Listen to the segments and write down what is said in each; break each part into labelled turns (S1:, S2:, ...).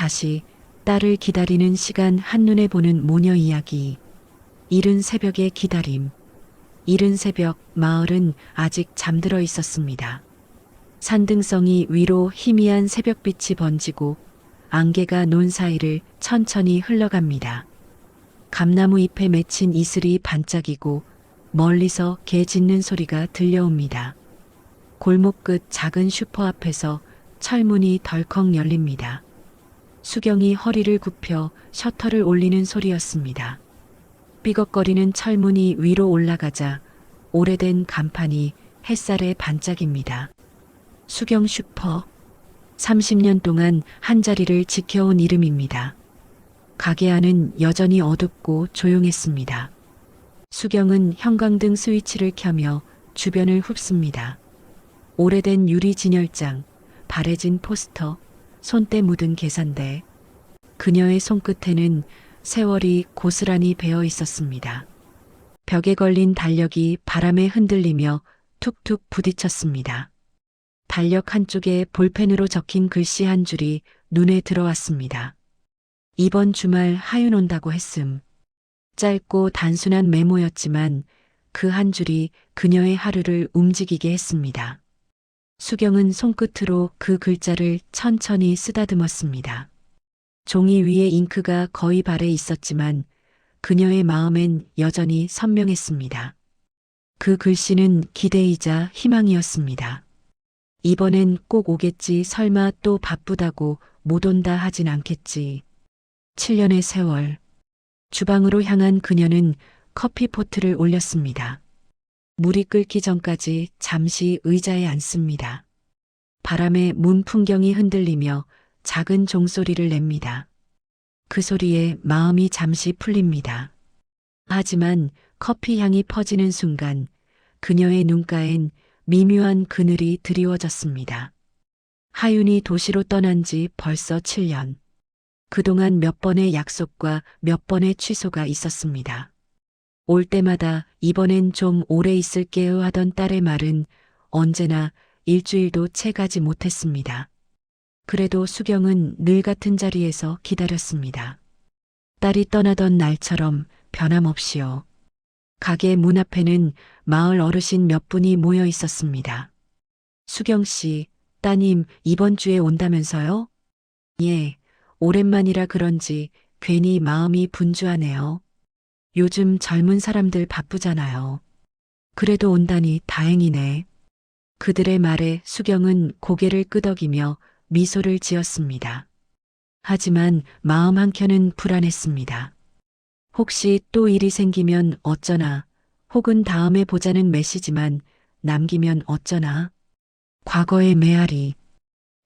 S1: 다시 딸을 기다리는 시간 한눈에 보는 모녀 이야기. 이른 새벽의 기다림. 이른 새벽 마을은 아직 잠들어 있었습니다. 산등성이 위로 희미한 새벽빛이 번지고 안개가 논 사이를 천천히 흘러갑니다. 감나무 잎에 맺힌 이슬이 반짝이고 멀리서 개 짖는 소리가 들려옵니다. 골목 끝 작은 슈퍼 앞에서 철문이 덜컥 열립니다. 수경이 허리를 굽혀 셔터를 올리는 소리였습니다. 삐걱거리는 철문이 위로 올라가자 오래된 간판이 햇살에 반짝입니다. 수경 슈퍼. 30년 동안 한자리를 지켜온 이름입니다. 가게 안은 여전히 어둡고 조용했습니다. 수경은 형광등 스위치를 켜며 주변을 흡습니다. 오래된 유리 진열장, 바래진 포스터, 손때 묻은 계산대. 그녀의 손끝에는 세월이 고스란히 배어 있었습니다. 벽에 걸린 달력이 바람에 흔들리며 툭툭 부딪혔습니다. 달력 한쪽에 볼펜으로 적힌 글씨 한 줄이 눈에 들어왔습니다. 이번 주말 하윤 온다고 했음. 짧고 단순한 메모였지만 그 한 줄이 그녀의 하루를 움직이게 했습니다. 수경은 손끝으로 그 글자를 천천히 쓰다듬었습니다. 종이 위에 잉크가 거의 발에 있었지만 그녀의 마음엔 여전히 선명했습니다. 그 글씨는 기대이자 희망이었습니다. 이번엔 꼭 오겠지, 설마 또 바쁘다고 못 온다 하진 않겠지. 7년의 세월. 주방으로 향한 그녀는 커피포트를 올렸습니다. 물이 끓기 전까지 잠시 의자에 앉습니다. 바람에 문 풍경이 흔들리며 작은 종소리를 냅니다. 그 소리에 마음이 잠시 풀립니다. 하지만 커피 향이 퍼지는 순간 그녀의 눈가엔 미묘한 그늘이 드리워졌습니다. 하윤이 도시로 떠난 지 벌써 7년. 그동안 몇 번의 약속과 몇 번의 취소가 있었습니다. 올 때마다 이번엔 좀 오래 있을게요 하던 딸의 말은 언제나 일주일도 채 가지 못했습니다. 그래도 수경은 늘 같은 자리에서 기다렸습니다. 딸이 떠나던 날처럼 변함없이요. 가게 문 앞에는 마을 어르신 몇 분이 모여 있었습니다. 수경 씨, 따님 이번 주에 온다면서요? 예, 오랜만이라 그런지 괜히 마음이 분주하네요. 요즘 젊은 사람들 바쁘잖아요. 그래도 온다니 다행이네. 그들의 말에 수경은 고개를 끄덕이며 미소를 지었습니다. 하지만 마음 한켠은 불안했습니다. 혹시 또 일이 생기면 어쩌나, 혹은 다음에 보자는 메시지만 남기면 어쩌나. 과거의 메아리.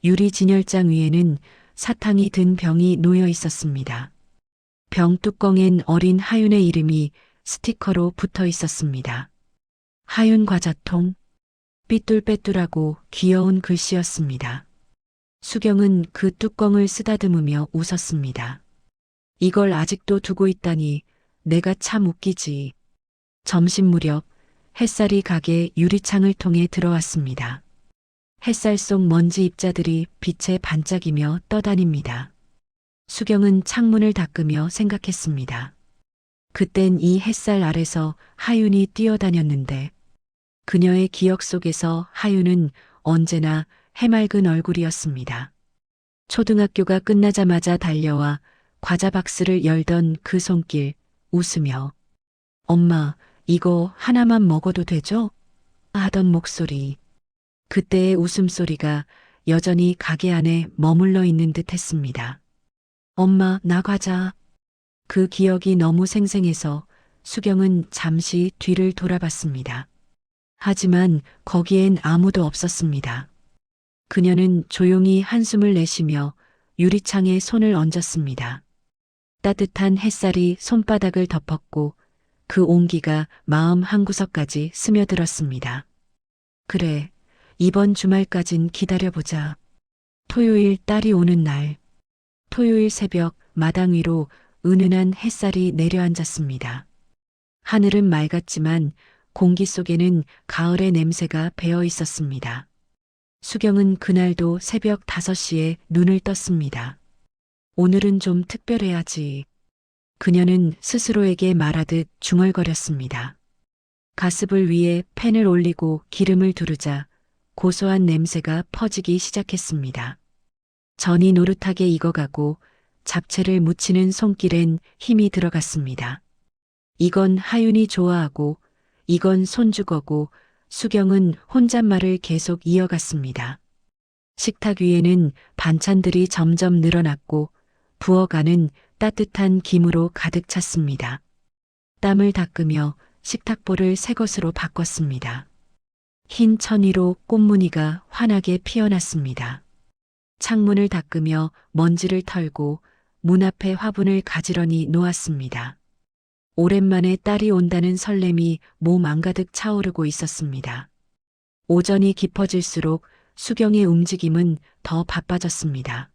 S1: 유리 진열장 위에는 사탕이 든 병이 놓여 있었습니다. 병 뚜껑엔 어린 하윤의 이름이 스티커로 붙어 있었습니다. 하윤 과자통. 삐뚤빼뚤하고 귀여운 글씨였습니다. 수경은 그 뚜껑을 쓰다듬으며 웃었습니다. 이걸 아직도 두고 있다니 내가 참 웃기지. 점심 무렵 햇살이 가게 유리창을 통해 들어왔습니다. 햇살 속 먼지 입자들이 빛에 반짝이며 떠다닙니다. 수경은 창문을 닦으며 생각했습니다. 그땐 이 햇살 아래서 하윤이 뛰어다녔는데 그녀의 기억 속에서 하윤은 언제나 해맑은 얼굴이었습니다. 초등학교가 끝나자마자 달려와 과자 박스를 열던 그 손길, 웃으며 엄마, 이거 하나만 먹어도 되죠? 하던 목소리. 그때의 웃음소리가 여전히 가게 안에 머물러 있는 듯 했습니다. 엄마, 나 과자. 그 기억이 너무 생생해서 수경은 잠시 뒤를 돌아봤습니다. 하지만 거기엔 아무도 없었습니다. 그녀는 조용히 한숨을 내쉬며 유리창에 손을 얹었습니다. 따뜻한 햇살이 손바닥을 덮었고 그 온기가 마음 한구석까지 스며들었습니다. 그래, 이번 주말까진 기다려보자. 토요일 딸이 오는 날. 토요일 새벽 마당 위로 은은한 햇살이 내려앉았습니다. 하늘은 맑았지만 공기 속에는 가을의 냄새가 배어 있었습니다. 수경은 그날도 새벽 5시에 눈을 떴습니다. 오늘은 좀 특별해야지. 그녀는 스스로에게 말하듯 중얼거렸습니다. 가스불 위에 팬을 올리고 기름을 두르자 고소한 냄새가 퍼지기 시작했습니다. 전이 노릇하게 익어가고 잡채를 무치는 손길엔 힘이 들어갔습니다. 이건 하윤이 좋아하고 이건 손주거고 수경은 혼잣말을 계속 이어갔습니다. 식탁 위에는 반찬들이 점점 늘어났고 부어가는 따뜻한 김으로 가득 찼습니다. 땀을 닦으며 식탁보를 새 것으로 바꿨습니다. 흰 천위로 꽃무늬가 환하게 피어났습니다. 창문을 닦으며 먼지를 털고 문 앞에 화분을 가지런히 놓았습니다. 오랜만에 딸이 온다는 설렘이 몸 안가득 차오르고 있었습니다. 오전이 깊어질수록 수경의 움직임은 더 바빠졌습니다.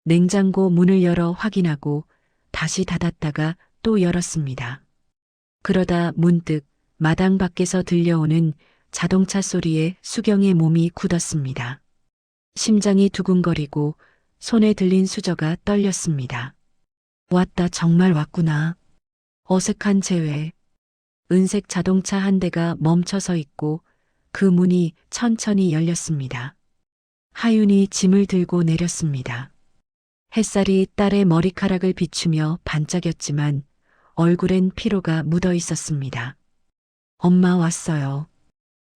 S1: 냉장고 문을 열어 확인하고 다시 닫았다가 또 열었습니다. 그러다 문득 마당 밖에서 들려오는 자동차 소리에 수경의 몸이 굳었습니다. 심장이 두근거리고 손에 들린 수저가 떨렸습니다. 왔다, 정말 왔구나. 어색한 재회. 은색 자동차 한 대가 멈춰서 있고 그 문이 천천히 열렸습니다. 하윤이 짐을 들고 내렸습니다. 햇살이 딸의 머리카락을 비추며 반짝였지만 얼굴엔 피로가 묻어 있었습니다. 엄마 왔어요.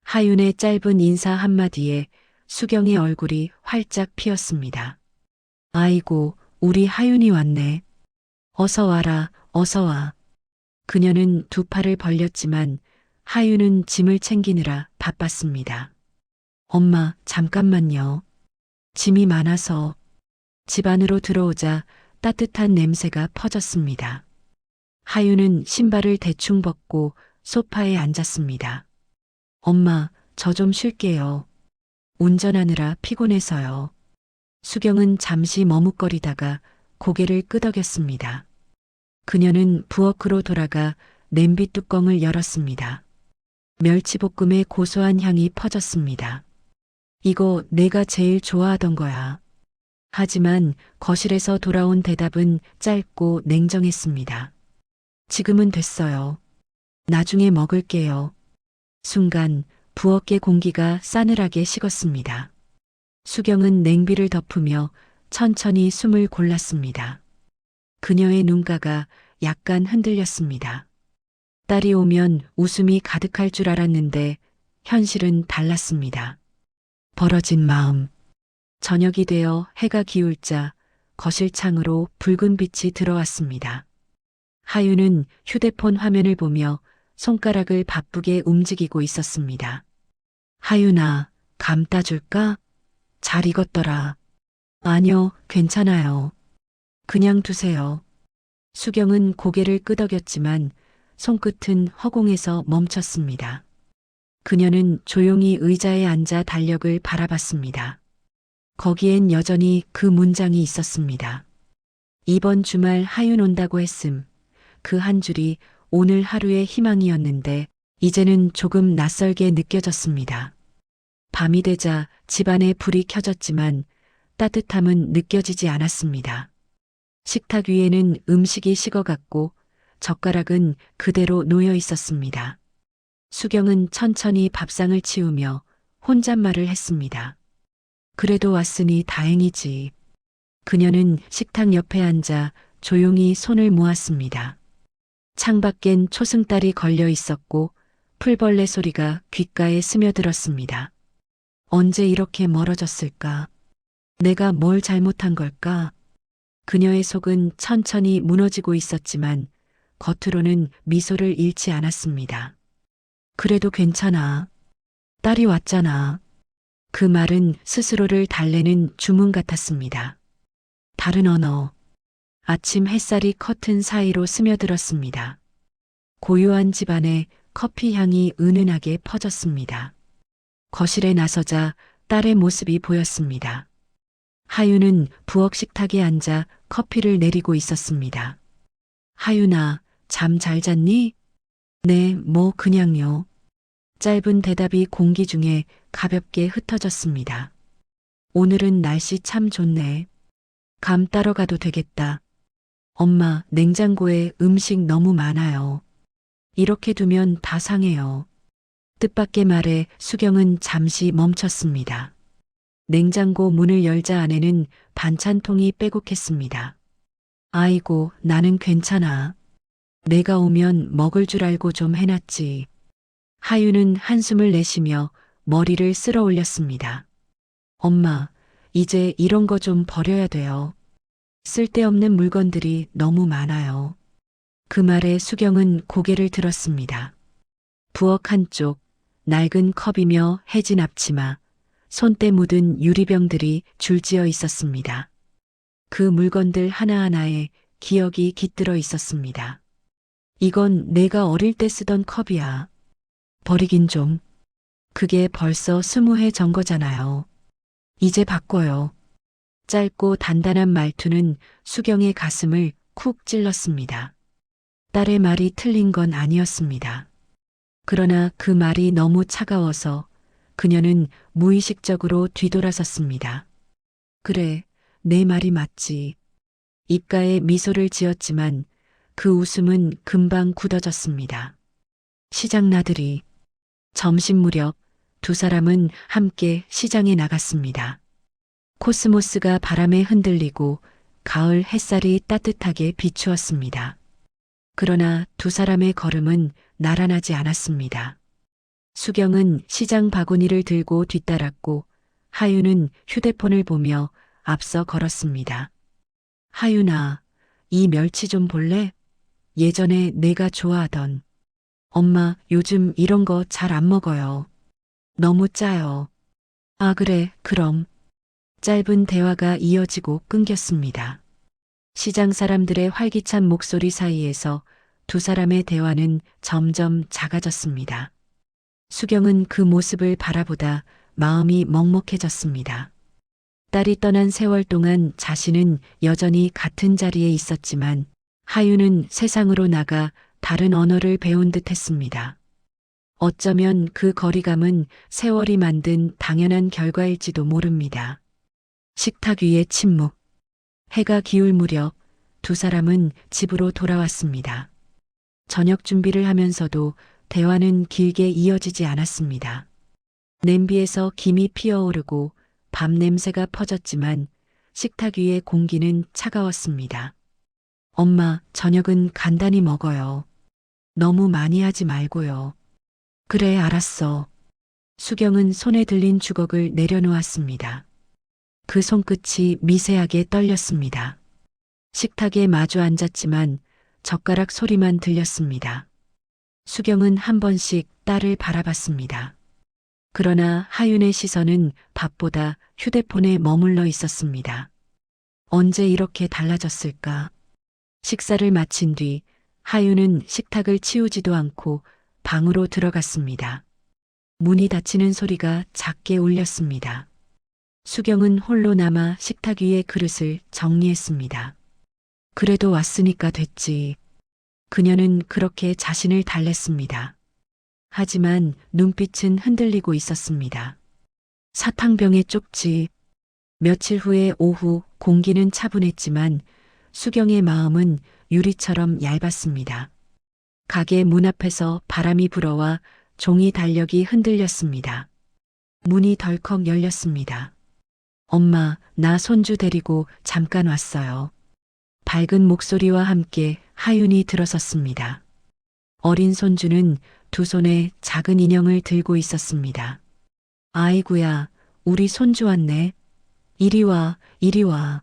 S1: 하윤의 짧은 인사 한마디에 수경의 얼굴이 활짝 피었습니다. 아이고, 우리 하윤이 왔네. 어서 와라, 어서 와. 그녀는 두 팔을 벌렸지만 하윤은 짐을 챙기느라 바빴습니다. 엄마, 잠깐만요. 짐이 많아서. 집 안으로 들어오자 따뜻한 냄새가 퍼졌습니다. 하윤은 신발을 대충 벗고 소파에 앉았습니다. 엄마, 저 좀 쉴게요. 운전하느라 피곤해서요. 수경은 잠시 머뭇거리다가 고개를 끄덕였습니다. 그녀는 부엌으로 돌아가 냄비 뚜껑을 열었습니다. 멸치볶음의 고소한 향이 퍼졌습니다. 이거 내가 제일 좋아하던 거야. 하지만 거실에서 돌아온 대답은 짧고 냉정했습니다. 지금은 됐어요. 나중에 먹을게요. 순간 부엌의 공기가 싸늘하게 식었습니다. 수경은 냉비를 덮으며 천천히 숨을 골랐습니다. 그녀의 눈가가 약간 흔들렸습니다. 딸이 오면 웃음이 가득할 줄 알았는데 현실은 달랐습니다. 벌어진 마음. 저녁이 되어 해가 기울자 거실 창으로 붉은 빛이 들어왔습니다. 하윤은 휴대폰 화면을 보며 손가락을 바쁘게 움직이고 있었습니다. 하윤아, 감따 줄까? 잘 익었더라. 아니요, 괜찮아요. 그냥 두세요. 수경은 고개를 끄덕였지만 손끝은 허공에서 멈췄습니다. 그녀는 조용히 의자에 앉아 달력을 바라봤습니다. 거기엔 여전히 그 문장이 있었습니다. 이번 주말 하윤 온다고 했음. 그 한 줄이 오늘 하루의 희망이었는데 이제는 조금 낯설게 느껴졌습니다. 밤이 되자 집안에 불이 켜졌지만 따뜻함은 느껴지지 않았습니다. 식탁 위에는 음식이 식어갔고 젓가락은 그대로 놓여 있었습니다. 수경은 천천히 밥상을 치우며 혼잣말을 했습니다. 그래도 왔으니 다행이지. 그녀는 식탁 옆에 앉아 조용히 손을 모았습니다. 창밖엔 초승달이 걸려 있었고 풀벌레 소리가 귓가에 스며들었습니다. 언제 이렇게 멀어졌을까? 내가 뭘 잘못한 걸까? 그녀의 속은 천천히 무너지고 있었지만 겉으로는 미소를 잃지 않았습니다. 그래도 괜찮아. 딸이 왔잖아. 그 말은 스스로를 달래는 주문 같았습니다. 다른 언어. 아침 햇살이 커튼 사이로 스며들었습니다. 고요한 집안에 커피 향이 은은하게 퍼졌습니다. 거실에 나서자 딸의 모습이 보였습니다. 하윤은 부엌 식탁에 앉아 커피를 내리고 있었습니다. 하윤아, 잠 잘 잤니? 네, 뭐 그냥요. 짧은 대답이 공기 중에 가볍게 흩어졌습니다. 오늘은 날씨 참 좋네. 감 따러 가도 되겠다. 엄마, 냉장고에 음식 너무 많아요. 이렇게 두면 다 상해요. 뜻밖의 말에 수경은 잠시 멈췄습니다. 냉장고 문을 열자 안에는 반찬통이 빼곡했습니다. 아이고, 나는 괜찮아. 내가 오면 먹을 줄 알고 좀 해놨지. 하유는 한숨을 내쉬며 머리를 쓸어 올렸습니다. 엄마, 이제 이런 거 좀 버려야 돼요. 쓸데없는 물건들이 너무 많아요. 그 말에 수경은 고개를 들었습니다. 부엌 한쪽, 낡은 컵이며 해진 앞치마, 손때 묻은 유리병들이 줄지어 있었습니다. 그 물건들 하나하나에 기억이 깃들어 있었습니다. 이건 내가 어릴 때 쓰던 컵이야. 버리긴 좀. 그게 벌써 20해 전 거잖아요. 이제 바꿔요. 짧고 단단한 말투는 수경의 가슴을 쿡 찔렀습니다. 딸의 말이 틀린 건 아니었습니다. 그러나 그 말이 너무 차가워서 그녀는 무의식적으로 뒤돌아섰습니다. 그래, 내 말이 맞지. 입가에 미소를 지었지만 그 웃음은 금방 굳어졌습니다. 시장 나들이. 점심 무렵 두 사람은 함께 시장에 나갔습니다. 코스모스가 바람에 흔들리고 가을 햇살이 따뜻하게 비추었습니다. 그러나 두 사람의 걸음은 나란하지 않았습니다. 수경은 시장 바구니를 들고 뒤따랐고 하유는 휴대폰을 보며 앞서 걸었습니다. 하유나, 이 멸치 좀 볼래? 예전에 내가 좋아하던. 엄마, 요즘 이런 거 잘 안 먹어요. 너무 짜요. 아, 그래, 그럼. 짧은 대화가 이어지고 끊겼습니다. 시장 사람들의 활기찬 목소리 사이에서 두 사람의 대화는 점점 작아졌습니다. 수경은 그 모습을 바라보다 마음이 먹먹해졌습니다. 딸이 떠난 세월 동안 자신은 여전히 같은 자리에 있었지만 하유는 세상으로 나가 다른 언어를 배운 듯 했습니다. 어쩌면 그 거리감은 세월이 만든 당연한 결과일지도 모릅니다. 식탁 위의 침묵. 해가 기울 무렵 두 사람은 집으로 돌아왔습니다. 저녁 준비를 하면서도 대화는 길게 이어지지 않았습니다. 냄비에서 김이 피어오르고 밥 냄새가 퍼졌지만 식탁 위의 공기는 차가웠습니다. 엄마, 저녁은 간단히 먹어요. 너무 많이 하지 말고요. 그래, 알았어. 수경은 손에 들린 주걱을 내려놓았습니다. 그 손끝이 미세하게 떨렸습니다. 식탁에 마주 앉았지만 젓가락 소리만 들렸습니다. 수경은 한 번씩 딸을 바라봤습니다. 그러나 하윤의 시선은 밥보다 휴대폰에 머물러 있었습니다. 언제 이렇게 달라졌을까? 식사를 마친 뒤 하윤은 식탁을 치우지도 않고 방으로 들어갔습니다. 문이 닫히는 소리가 작게 울렸습니다. 수경은 홀로 남아 식탁 위의 그릇을 정리했습니다. 그래도 왔으니까 됐지. 그녀는 그렇게 자신을 달랬습니다. 하지만 눈빛은 흔들리고 있었습니다. 사탕병의 쪽지. 며칠 후의 오후 공기는 차분했지만 수경의 마음은 유리처럼 얇았습니다. 가게 문 앞에서 바람이 불어와 종이 달력이 흔들렸습니다. 문이 덜컥 열렸습니다. 엄마, 나 손주 데리고 잠깐 왔어요. 밝은 목소리와 함께 하윤이 들어섰습니다. 어린 손주는 두 손에 작은 인형을 들고 있었습니다. 아이구야, 우리 손주 왔네. 이리 와, 이리 와.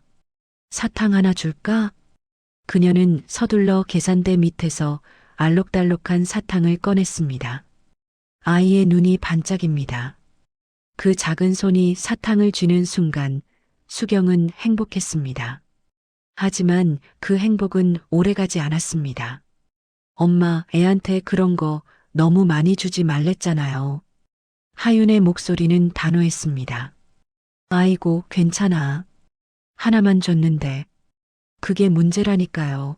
S1: 사탕 하나 줄까? 그녀는 서둘러 계산대 밑에서 알록달록한 사탕을 꺼냈습니다. 아이의 눈이 반짝입니다. 그 작은 손이 사탕을 쥐는 순간 수경은 행복했습니다. 하지만 그 행복은 오래가지 않았습니다. 엄마, 애한테 그런 거 너무 많이 주지 말랬잖아요. 하윤의 목소리는 단호했습니다. 아이고, 괜찮아. 하나만 줬는데. 그게 문제라니까요.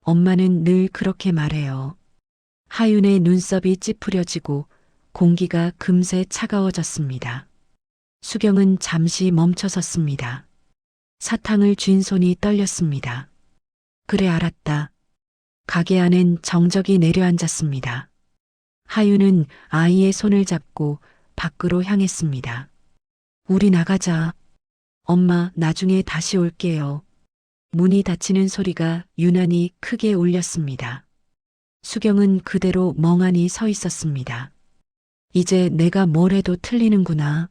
S1: 엄마는 늘 그렇게 말해요. 하윤의 눈썹이 찌푸려지고 공기가 금세 차가워졌습니다. 수경은 잠시 멈춰섰습니다. 사탕을 쥔 손이 떨렸습니다. 그래 알았다. 가게 안엔 정적이 내려앉았습니다. 하윤은 아이의 손을 잡고 밖으로 향했습니다. 우리 나가자. 엄마, 나중에 다시 올게요. 문이 닫히는 소리가 유난히 크게 울렸습니다. 수경은 그대로 멍하니 서 있었습니다. 이제 내가 뭘 해도 틀리는구나.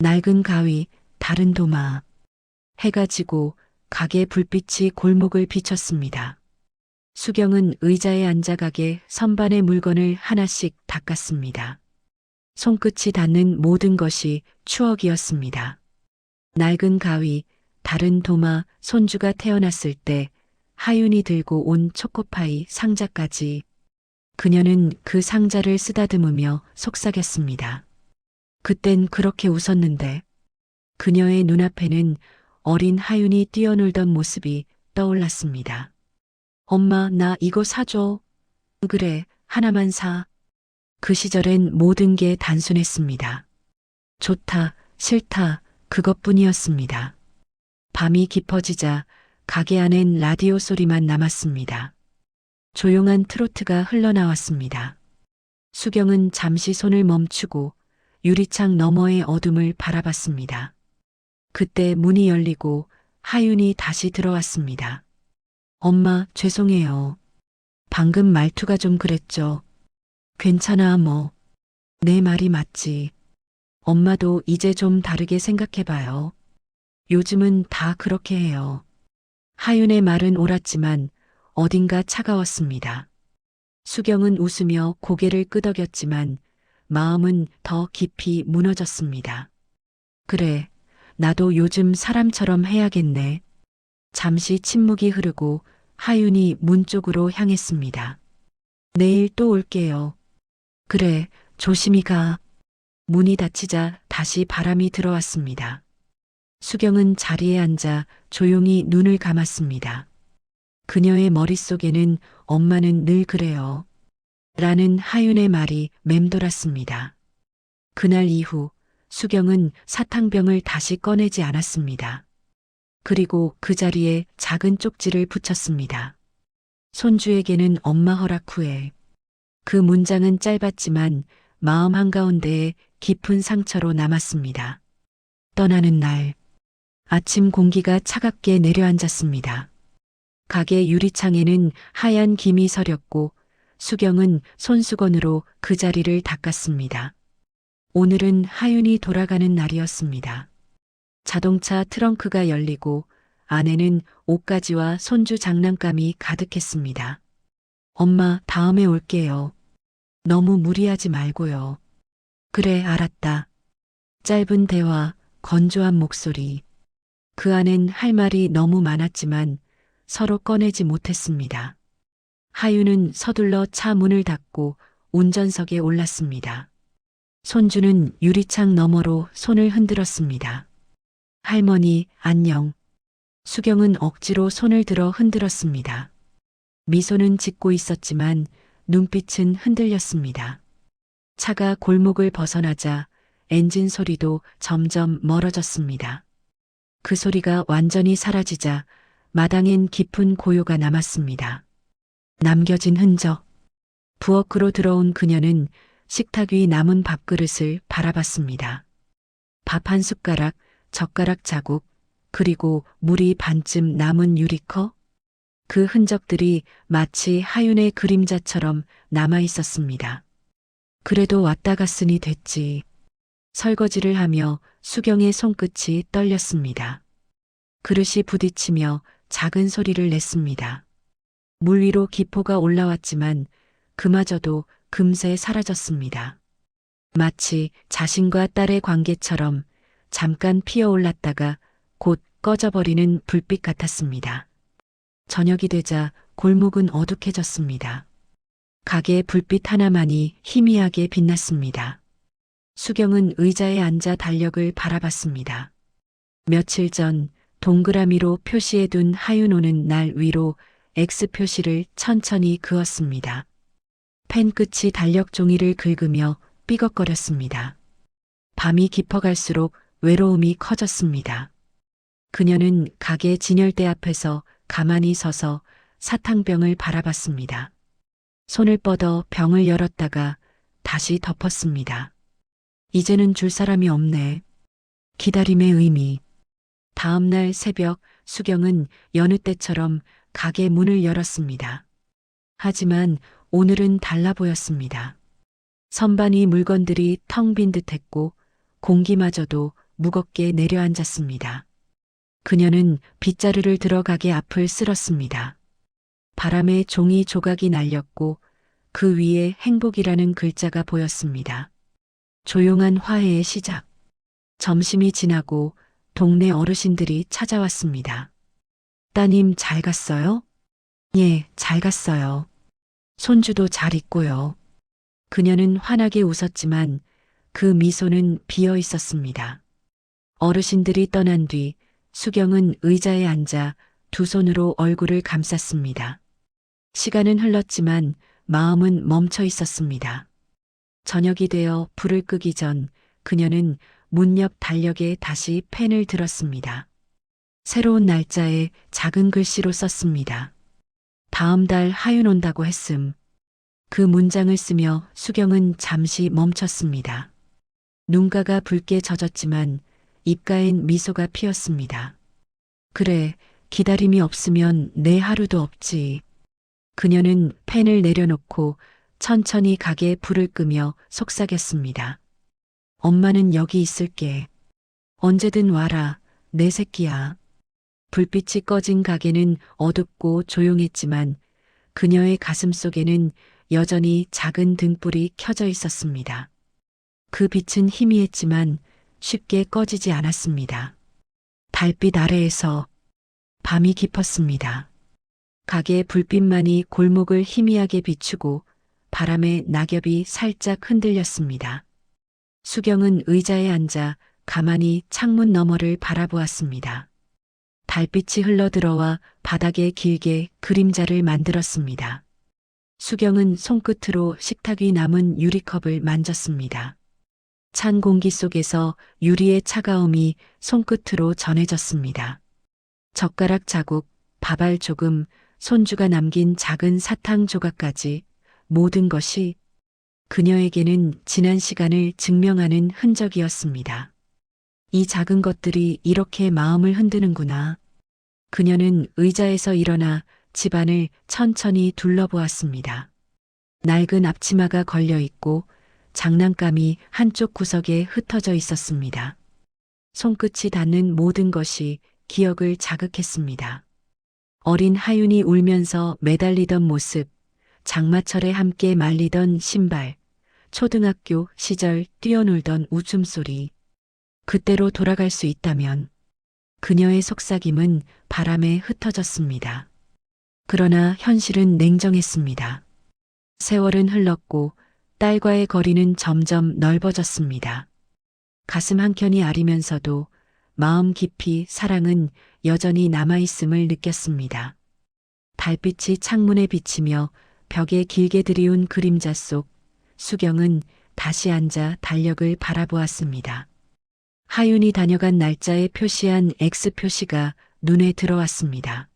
S1: 낡은 가위, 다른 도마. 해가 지고 가게 불빛이 골목을 비췄습니다. 수경은 의자에 앉아 가게 선반의 물건을 하나씩 닦았습니다. 손끝이 닿는 모든 것이 추억이었습니다. 낡은 가위, 다른 도마, 손주가 태어났을 때 하윤이 들고 온 초코파이 상자까지. 그녀는 그 상자를 쓰다듬으며 속삭였습니다. 그땐 그렇게 웃었는데 그녀의 눈앞에는 어린 하윤이 뛰어놀던 모습이 떠올랐습니다. 엄마, 나 이거 사줘. 그래, 하나만 사. 그 시절엔 모든 게 단순했습니다. 좋다, 싫다, 그것뿐이었습니다. 밤이 깊어지자 가게 안엔 라디오 소리만 남았습니다. 조용한 트로트가 흘러나왔습니다. 수경은 잠시 손을 멈추고 유리창 너머의 어둠을 바라봤습니다. 그때 문이 열리고 하윤이 다시 들어왔습니다. 엄마, 죄송해요. 방금 말투가 좀 그랬죠. 괜찮아, 뭐. 내 말이 맞지. 엄마도 이제 좀 다르게 생각해봐요. 요즘은 다 그렇게 해요. 하윤의 말은 옳았지만 어딘가 차가웠습니다. 수경은 웃으며 고개를 끄덕였지만 마음은 더 깊이 무너졌습니다. 그래, 나도 요즘 사람처럼 해야겠네. 잠시 침묵이 흐르고 하윤이 문 쪽으로 향했습니다. 내일 또 올게요. 그래, 조심히 가. 문이 닫히자 다시 바람이 들어왔습니다. 수경은 자리에 앉아 조용히 눈을 감았습니다. 그녀의 머릿속에는 엄마는 늘 그래요. 라는 하윤의 말이 맴돌았습니다. 그날 이후 수경은 사탕병을 다시 꺼내지 않았습니다. 그리고 그 자리에 작은 쪽지를 붙였습니다. 손주에게는 엄마 허락 후에. 그 문장은 짧았지만 마음 한가운데에 깊은 상처로 남았습니다. 떠나는 날, 아침 공기가 차갑게 내려앉았습니다. 가게 유리창에는 하얀 김이 서렸고 수경은 손수건으로 그 자리를 닦았습니다. 오늘은 하윤이 돌아가는 날이었습니다. 자동차 트렁크가 열리고 안에는 옷가지와 손주 장난감이 가득했습니다. 엄마, 다음에 올게요. 너무 무리하지 말고요. 그래, 알았다. 짧은 대화, 건조한 목소리. 그 안엔 할 말이 너무 많았지만 서로 꺼내지 못했습니다. 하윤은 서둘러 차 문을 닫고 운전석에 올랐습니다. 손주는 유리창 너머로 손을 흔들었습니다. 할머니, 안녕. 수경은 억지로 손을 들어 흔들었습니다. 미소는 짓고 있었지만 눈빛은 흔들렸습니다. 차가 골목을 벗어나자 엔진 소리도 점점 멀어졌습니다. 그 소리가 완전히 사라지자 마당엔 깊은 고요가 남았습니다. 남겨진 흔적. 부엌으로 들어온 그녀는 식탁 위 남은 밥그릇을 바라봤습니다. 밥 한 숟가락, 젓가락 자국, 그리고 물이 반쯤 남은 유리컵. 그 흔적들이 마치 하윤의 그림자처럼 남아 있었습니다. 그래도 왔다 갔으니 됐지. 설거지를 하며 수경의 손끝이 떨렸습니다. 그릇이 부딪히며 작은 소리를 냈습니다. 물 위로 기포가 올라왔지만 그마저도 금세 사라졌습니다. 마치 자신과 딸의 관계처럼 잠깐 피어올랐다가 곧 꺼져버리는 불빛 같았습니다. 저녁이 되자 골목은 어둑해졌습니다. 가게 불빛 하나만이 희미하게 빛났습니다. 수경은 의자에 앉아 달력을 바라봤습니다. 며칠 전 동그라미로 표시해둔 하윤 오는 날 위로 X 표시를 천천히 그었습니다. 펜 끝이 달력 종이를 긁으며 삐걱거렸습니다. 밤이 깊어갈수록 외로움이 커졌습니다. 그녀는 가게 진열대 앞에서 가만히 서서 사탕병을 바라봤습니다. 손을 뻗어 병을 열었다가 다시 덮었습니다. 이제는 줄 사람이 없네. 기다림의 의미. 다음 날 새벽 수경은 여느 때처럼 가게 문을 열었습니다. 하지만 오늘은 달라 보였습니다. 선반위 물건들이 텅 빈 듯했고 공기마저도 무겁게 내려앉았습니다. 그녀는 빗자루를 들어 가게 앞을 쓸었습니다. 바람에 종이 조각이 날렸고 그 위에 행복이라는 글자가 보였습니다. 조용한 화해의 시작. 점심이 지나고 동네 어르신들이 찾아왔습니다. 따님 잘 갔어요? 예, 잘 갔어요. 손주도 잘 있고요. 그녀는 환하게 웃었지만 그 미소는 비어 있었습니다. 어르신들이 떠난 뒤 수경은 의자에 앉아 두 손으로 얼굴을 감쌌습니다. 시간은 흘렀지만 마음은 멈춰 있었습니다. 저녁이 되어 불을 끄기 전 그녀는 문 옆 달력에 다시 펜을 들었습니다. 새로운 날짜에 작은 글씨로 썼습니다. 다음 달 하윤 온다고 했음. 그 문장을 쓰며 수경은 잠시 멈췄습니다. 눈가가 붉게 젖었지만 입가엔 미소가 피었습니다. 그래, 기다림이 없으면 내 하루도 없지. 그녀는 펜을 내려놓고 천천히 가게 불을 끄며 속삭였습니다. 엄마는 여기 있을게. 언제든 와라, 내 새끼야. 불빛이 꺼진 가게는 어둡고 조용했지만 그녀의 가슴 속에는 여전히 작은 등불이 켜져 있었습니다. 그 빛은 희미했지만 쉽게 꺼지지 않았습니다. 달빛 아래에서 밤이 깊었습니다. 가게 불빛만이 골목을 희미하게 비추고 바람에 낙엽이 살짝 흔들렸습니다. 수경은 의자에 앉아 가만히 창문 너머를 바라보았습니다. 달빛이 흘러들어와 바닥에 길게 그림자를 만들었습니다. 수경은 손끝으로 식탁 위 남은 유리컵을 만졌습니다. 찬 공기 속에서 유리의 차가움이 손끝으로 전해졌습니다. 젓가락 자국, 밥알 조금, 손주가 남긴 작은 사탕 조각까지 모든 것이 그녀에게는 지난 시간을 증명하는 흔적이었습니다. 이 작은 것들이 이렇게 마음을 흔드는구나. 그녀는 의자에서 일어나 집안을 천천히 둘러보았습니다. 낡은 앞치마가 걸려 있고 장난감이 한쪽 구석에 흩어져 있었습니다. 손끝이 닿는 모든 것이 기억을 자극했습니다. 어린 하윤이 울면서 매달리던 모습, 장마철에 함께 말리던 신발, 초등학교 시절 뛰어놀던 웃음소리. 그때로 돌아갈 수 있다면 그녀의 속삭임은 바람에 흩어졌습니다. 그러나 현실은 냉정했습니다. 세월은 흘렀고 딸과의 거리는 점점 넓어졌습니다. 가슴 한켠이 아리면서도 마음 깊이 사랑은 여전히 남아있음을 느꼈습니다. 달빛이 창문에 비치며 벽에 길게 들이운 그림자 속 수경은 다시 앉아 달력을 바라보았습니다. 하윤이 다녀간 날짜에 표시한 X 표시가 눈에 들어왔습니다.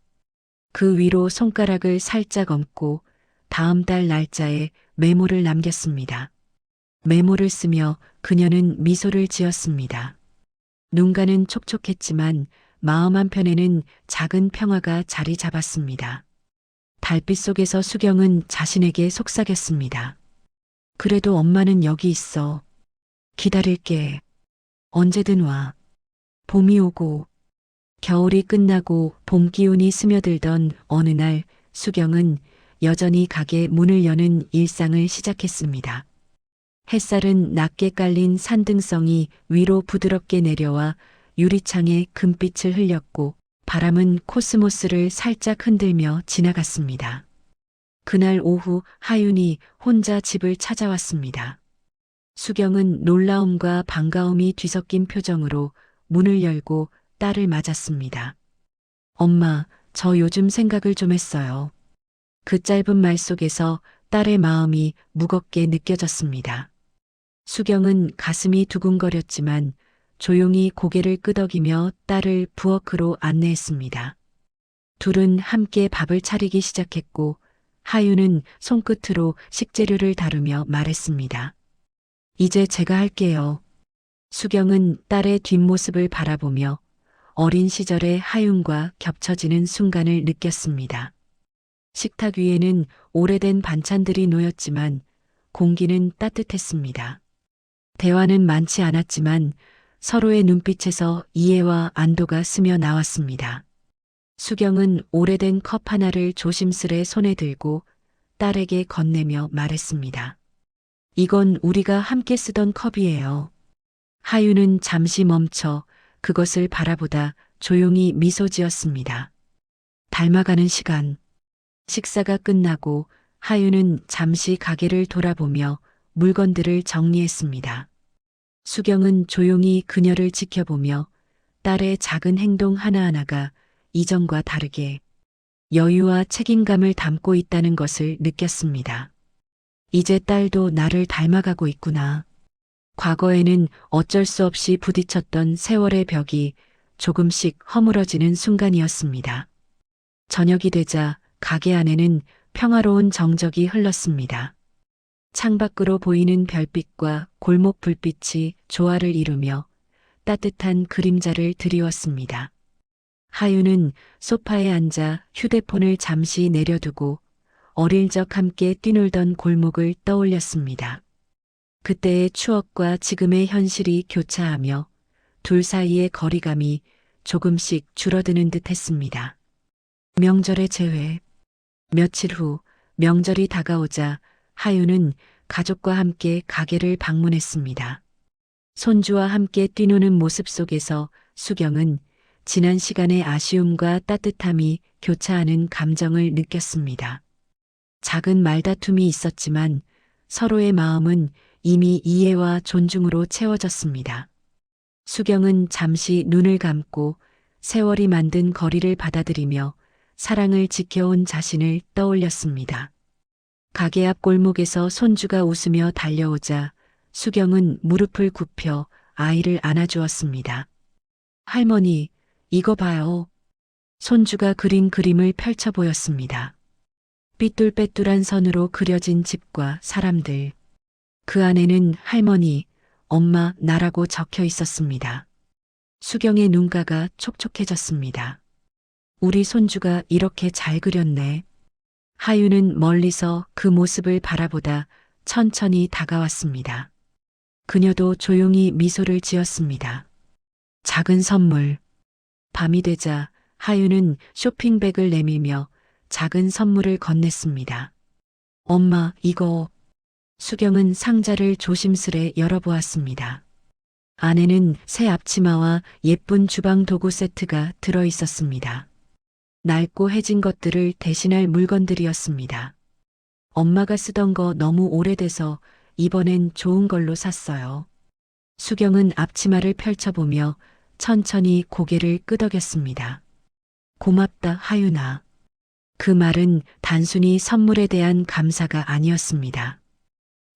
S1: 그 위로 손가락을 살짝 얹고 다음 달 날짜에 메모를 남겼습니다. 메모를 쓰며 그녀는 미소를 지었습니다. 눈가는 촉촉했지만 마음 한편에는 작은 평화가 자리 잡았습니다. 달빛 속에서 수경은 자신에게 속삭였습니다. 그래도 엄마는 여기 있어. 기다릴게. 언제든 와. 봄이 오고 겨울이 끝나고 봄 기운이 스며들던 어느 날 수경은 여전히 가게 문을 여는 일상을 시작했습니다. 햇살은 낮게 깔린 산등성이 위로 부드럽게 내려와 유리창에 금빛을 흘렸고 바람은 코스모스를 살짝 흔들며 지나갔습니다. 그날 오후 하윤이 혼자 집을 찾아왔습니다. 수경은 놀라움과 반가움이 뒤섞인 표정으로 문을 열고 딸을 맞았습니다. 엄마, 저 요즘 생각을 좀 했어요. 그 짧은 말 속에서 딸의 마음이 무겁게 느껴졌습니다. 수경은 가슴이 두근거렸지만 조용히 고개를 끄덕이며 딸을 부엌으로 안내했습니다. 둘은 함께 밥을 차리기 시작했고 하윤은 손끝으로 식재료를 다루며 말했습니다. 이제 제가 할게요. 수경은 딸의 뒷모습을 바라보며 어린 시절의 하윤과 겹쳐지는 순간을 느꼈습니다. 식탁 위에는 오래된 반찬들이 놓였지만 공기는 따뜻했습니다. 대화는 많지 않았지만 서로의 눈빛에서 이해와 안도가 스며 나왔습니다. 수경은 오래된 컵 하나를 조심스레 손에 들고 딸에게 건네며 말했습니다. 이건 우리가 함께 쓰던 컵이에요. 하윤은 잠시 멈춰 그것을 바라보다 조용히 미소 지었습니다. 닮아가는 시간. 식사가 끝나고 하윤은 잠시 가게를 돌아보며 물건들을 정리했습니다. 수경은 조용히 그녀를 지켜보며 딸의 작은 행동 하나하나가 이전과 다르게 여유와 책임감을 담고 있다는 것을 느꼈습니다. 이제 딸도 나를 닮아가고 있구나. 과거에는 어쩔 수 없이 부딪혔던 세월의 벽이 조금씩 허물어지는 순간이었습니다. 저녁이 되자 가게 안에는 평화로운 정적이 흘렀습니다. 창밖으로 보이는 별빛과 골목 불빛이 조화를 이루며 따뜻한 그림자를 드리웠습니다. 하윤은 소파에 앉아 휴대폰을 잠시 내려두고 어릴 적 함께 뛰놀던 골목을 떠올렸습니다. 그때의 추억과 지금의 현실이 교차하며 둘 사이의 거리감이 조금씩 줄어드는 듯 했습니다. 명절의 재회. 며칠 후 명절이 다가오자 하윤은 가족과 함께 가게를 방문했습니다. 손주와 함께 뛰노는 모습 속에서 수경은 지난 시간의 아쉬움과 따뜻함이 교차하는 감정을 느꼈습니다. 작은 말다툼이 있었지만 서로의 마음은 이미 이해와 존중으로 채워졌습니다. 수경은 잠시 눈을 감고 세월이 만든 거리를 받아들이며 사랑을 지켜온 자신을 떠올렸습니다. 가게 앞 골목에서 손주가 웃으며 달려오자 수경은 무릎을 굽혀 아이를 안아주었습니다. 할머니, 이거 봐요. 손주가 그린 그림을 펼쳐 보였습니다. 삐뚤빼뚤한 선으로 그려진 집과 사람들. 그 안에는 할머니, 엄마, 나라고 적혀 있었습니다. 수경의 눈가가 촉촉해졌습니다. 우리 손주가 이렇게 잘 그렸네. 하윤은 멀리서 그 모습을 바라보다 천천히 다가왔습니다. 그녀도 조용히 미소를 지었습니다. 작은 선물. 밤이 되자 하윤은 쇼핑백을 내밀며 작은 선물을 건넸습니다. 엄마, 이거. 수경은 상자를 조심스레 열어보았습니다. 안에는 새 앞치마와 예쁜 주방 도구 세트가 들어 있었습니다. 낡고 해진 것들을 대신할 물건들이었습니다. 엄마가 쓰던 거 너무 오래돼서 이번엔 좋은 걸로 샀어요. 수경은 앞치마를 펼쳐보며 천천히 고개를 끄덕였습니다. 고맙다, 하윤아. 그 말은 단순히 선물에 대한 감사가 아니었습니다.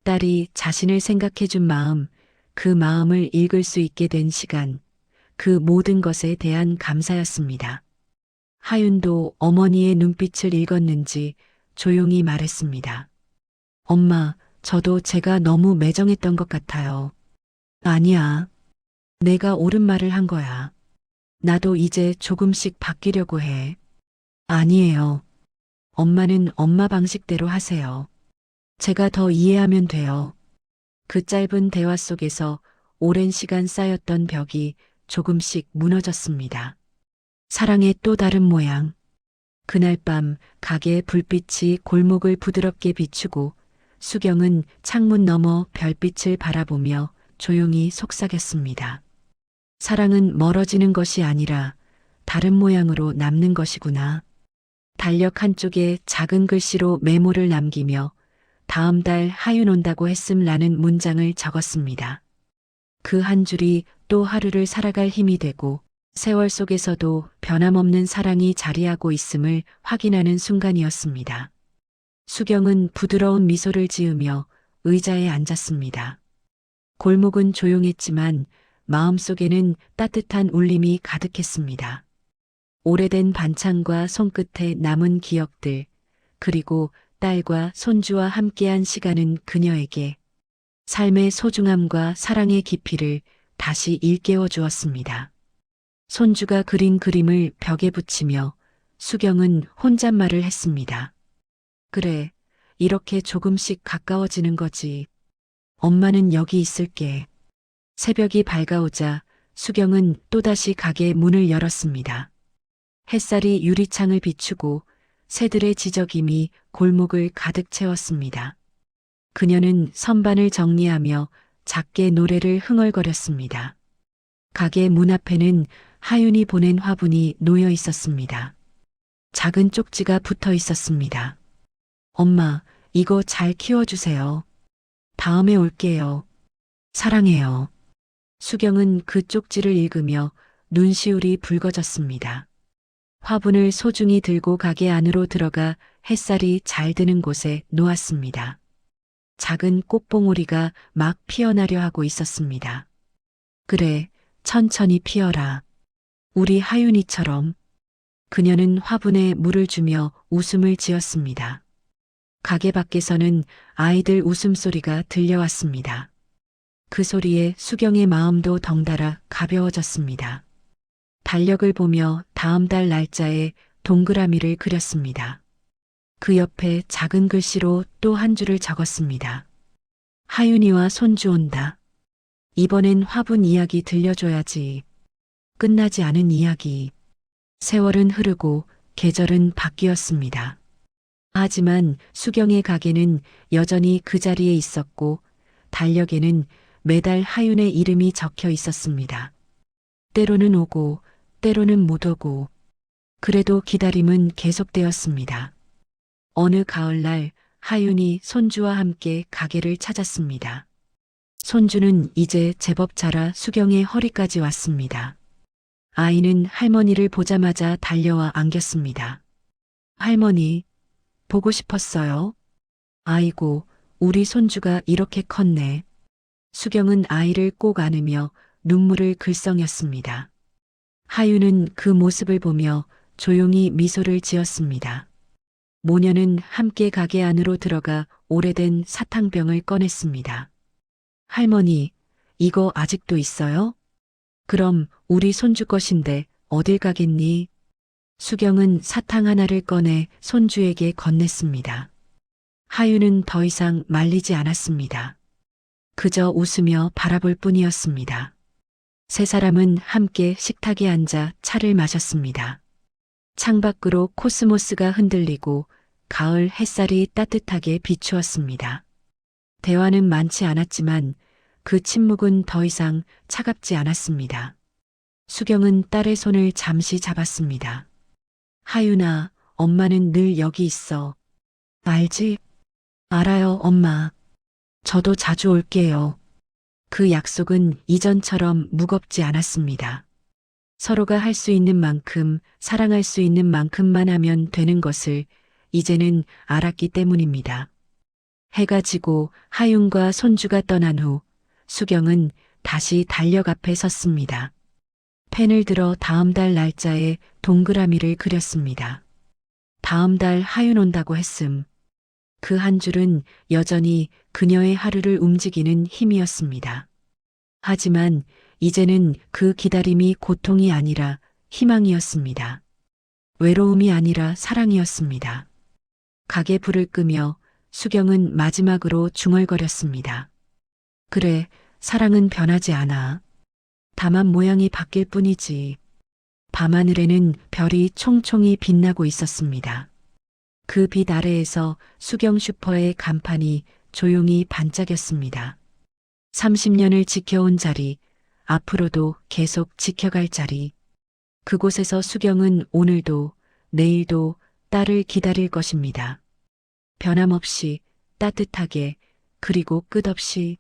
S1: 딸이 자신을 생각해준 마음, 그 마음을 읽을 수 있게 된 시간, 그 모든 것에 대한 감사였습니다. 하윤도 어머니의 눈빛을 읽었는지 조용히 말했습니다. 엄마, 저도 제가 너무 매정했던 것 같아요. 아니야. 내가 옳은 말을 한 거야. 나도 이제 조금씩 바뀌려고 해. 아니에요. 엄마는 엄마 방식대로 하세요. 제가 더 이해하면 돼요. 그 짧은 대화 속에서 오랜 시간 쌓였던 벽이 조금씩 무너졌습니다. 사랑의 또 다른 모양. 그날 밤 가게의 불빛이 골목을 부드럽게 비추고 수경은 창문 너머 별빛을 바라보며 조용히 속삭였습니다. 사랑은 멀어지는 것이 아니라 다른 모양으로 남는 것이구나. 달력 한쪽에 작은 글씨로 메모를 남기며 다음 달 하윤 온다고 했음라는 문장을 적었습니다. 그 한 줄이 또 하루를 살아갈 힘이 되고 세월 속에서도 변함없는 사랑이 자리하고 있음을 확인하는 순간이었습니다. 수경은 부드러운 미소를 지으며 의자에 앉았습니다. 골목은 조용했지만 마음속에는 따뜻한 울림이 가득했습니다. 오래된 반찬과 손끝에 남은 기억들, 그리고 딸과 손주와 함께한 시간은 그녀에게 삶의 소중함과 사랑의 깊이를 다시 일깨워 주었습니다. 손주가 그린 그림을 벽에 붙이며 수경은 혼잣말을 했습니다. 그래, 이렇게 조금씩 가까워지는 거지. 엄마는 여기 있을게. 새벽이 밝아오자 수경은 또다시 가게 문을 열었습니다. 햇살이 유리창을 비추고 새들의 지저귀미 골목을 가득 채웠습니다. 그녀는 선반을 정리하며 작게 노래를 흥얼거렸습니다. 가게 문 앞에는 하윤이 보낸 화분이 놓여 있었습니다. 작은 쪽지가 붙어 있었습니다. 엄마, 이거 잘 키워주세요. 다음에 올게요. 사랑해요. 수경은 그 쪽지를 읽으며 눈시울이 붉어졌습니다. 화분을 소중히 들고 가게 안으로 들어가 햇살이 잘 드는 곳에 놓았습니다. 작은 꽃봉오리가 막 피어나려 하고 있었습니다. 그래, 천천히 피어라. 우리 하윤이처럼. 그녀는 화분에 물을 주며 웃음을 지었습니다. 가게 밖에서는 아이들 웃음소리가 들려왔습니다. 그 소리에 수경의 마음도 덩달아 가벼워졌습니다. 달력을 보며 다음 달 날짜에 동그라미를 그렸습니다. 그 옆에 작은 글씨로 또 한 줄을 적었습니다. 하윤이와 손주 온다. 이번엔 화분 이야기 들려줘야지. 끝나지 않은 이야기. 세월은 흐르고 계절은 바뀌었습니다. 하지만 수경의 가게는 여전히 그 자리에 있었고 달력에는 매달 하윤의 이름이 적혀 있었습니다. 때로는 오고 때로는 못 오고 그래도 기다림은 계속되었습니다. 어느 가을날 하윤이 손주와 함께 가게를 찾았습니다. 손주는 이제 제법 자라 수경의 허리까지 왔습니다. 아이는 할머니를 보자마자 달려와 안겼습니다. 할머니, 보고 싶었어요. 아이고, 우리 손주가 이렇게 컸네. 수경은 아이를 꼭 안으며 눈물을 글썽였습니다. 하윤은 그 모습을 보며 조용히 미소를 지었습니다. 모녀는 함께 가게 안으로 들어가 오래된 사탕병을 꺼냈습니다. 할머니, 이거 아직도 있어요? 그럼 우리 손주 것인데 어딜 가겠니? 수경은 사탕 하나를 꺼내 손주에게 건넸습니다. 하윤은 더 이상 말리지 않았습니다. 그저 웃으며 바라볼 뿐이었습니다. 세 사람은 함께 식탁에 앉아 차를 마셨습니다. 창밖으로 코스모스가 흔들리고 가을 햇살이 따뜻하게 비추었습니다. 대화는 많지 않았지만 그 침묵은 더 이상 차갑지 않았습니다. 수경은 딸의 손을 잠시 잡았습니다. 하윤아, 엄마는 늘 여기 있어. 알지? 알아요, 엄마. 저도 자주 올게요. 그 약속은 이전처럼 무겁지 않았습니다. 서로가 할 수 있는 만큼, 사랑할 수 있는 만큼만 하면 되는 것을 이제는 알았기 때문입니다. 해가 지고 하윤과 손주가 떠난 후 수경은 다시 달력 앞에 섰습니다. 펜을 들어 다음 달 날짜에 동그라미를 그렸습니다. 다음 달 하윤 온다고 했음. 그 한 줄은 여전히 그녀의 하루를 움직이는 힘이었습니다. 하지만 이제는 그 기다림이 고통이 아니라 희망이었습니다. 외로움이 아니라 사랑이었습니다. 가게 불을 끄며 수경은 마지막으로 중얼거렸습니다. 그래, 사랑은 변하지 않아. 다만 모양이 바뀔 뿐이지. 밤하늘에는 별이 총총히 빛나고 있었습니다. 그 빛 아래에서 수경 슈퍼의 간판이 조용히 반짝였습니다. 30년을 지켜온 자리, 앞으로도 계속 지켜갈 자리. 그곳에서 수경은 오늘도, 내일도 딸을 기다릴 것입니다. 변함없이, 따뜻하게, 그리고 끝없이.